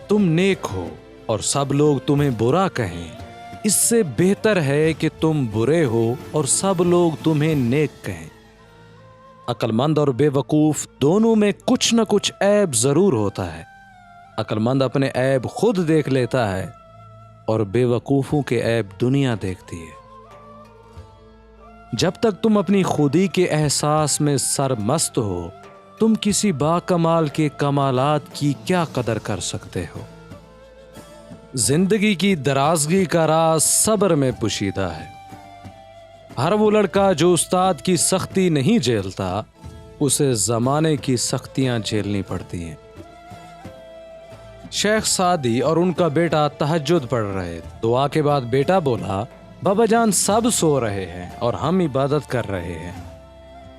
تم نیک ہو اور سب لوگ تمہیں برا کہیں، اس سے بہتر ہے کہ تم برے ہو اور سب لوگ تمہیں نیک کہیں۔ عقل مند اور بے وقوف دونوں میں کچھ نہ کچھ عیب ضرور ہوتا ہے۔ عقل مند اپنے عیب خود دیکھ لیتا ہے اور بے وقوفوں کے عیب دنیا دیکھتی ہے۔ جب تک تم اپنی خودی کے احساس میں سرمست ہو، تم کسی باکمال کے کمالات کی کیا قدر کر سکتے ہو؟ زندگی کی درازگی کا راز صبر میں پوشیدہ ہے۔ ہر وہ لڑکا جو استاد کی سختی نہیں جھیلتا، اسے زمانے کی سختیاں جھیلنی پڑتی ہیں۔ شیخ سعدی اور ان کا بیٹا تہجد پڑھ رہے، دعا کے بعد بیٹا بولا، بابا جان سب سو رہے ہیں اور ہم عبادت کر رہے ہیں۔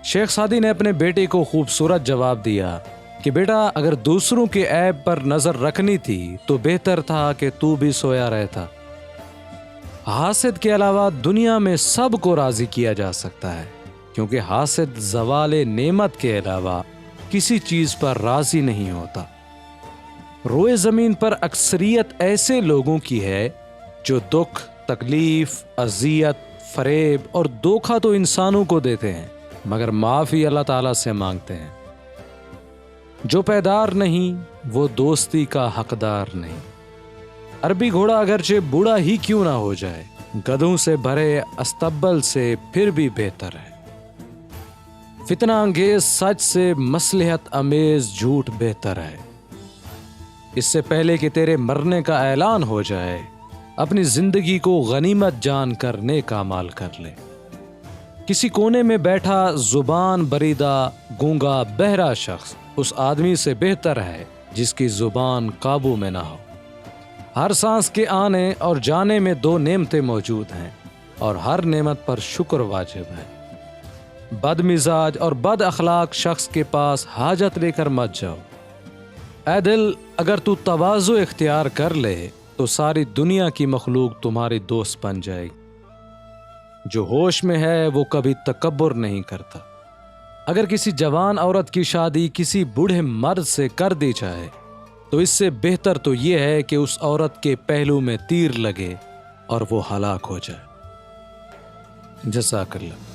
شیخ سعدی نے اپنے بیٹے کو خوبصورت جواب دیا کہ بیٹا اگر دوسروں کے عیب پر نظر رکھنی تھی تو بہتر تھا کہ تو بھی سویا رہتا۔ حاسد کے علاوہ دنیا میں سب کو راضی کیا جا سکتا ہے، کیونکہ حاسد زوال نعمت کے علاوہ کسی چیز پر راضی نہیں ہوتا۔ روئے زمین پر اکثریت ایسے لوگوں کی ہے جو دکھ، تکلیف، اذیت، فریب اور دھوکہ تو انسانوں کو دیتے ہیں مگر معافی اللہ تعالیٰ سے مانگتے ہیں۔ جو پائیدار نہیں وہ دوستی کا حقدار نہیں۔ عربی گھوڑا اگرچہ بوڑھا ہی کیوں نہ ہو جائے، گدھوں سے بھرے استبل سے پھر بھی بہتر ہے۔ فتنہ انگیز سچ سے مصلحت امیز جھوٹ بہتر ہے۔ اس سے پہلے کہ تیرے مرنے کا اعلان ہو جائے، اپنی زندگی کو غنیمت جان کر نیک اعمال کر لے۔ کسی کونے میں بیٹھا زبان بریدہ، گونگا، بہرا شخص اس آدمی سے بہتر ہے جس کی زبان قابو میں نہ ہو۔ ہر سانس کے آنے اور جانے میں دو نعمتیں موجود ہیں اور ہر نعمت پر شکر واجب ہے۔ بد مزاج اور بد اخلاق شخص کے پاس حاجت لے کر مت جاؤ۔ اے دل، اگر تو تواضع اختیار کر لے تو ساری دنیا کی مخلوق تمہاری دوست بن جائے گی۔ جو ہوش میں ہے وہ کبھی تکبر نہیں کرتا۔ اگر کسی جوان عورت کی شادی کسی بوڑھے مرد سے کر دی جائے تو اس سے بہتر تو یہ ہے کہ اس عورت کے پہلو میں تیر لگے اور وہ ہلاک ہو جائے۔ جزاک اللہ۔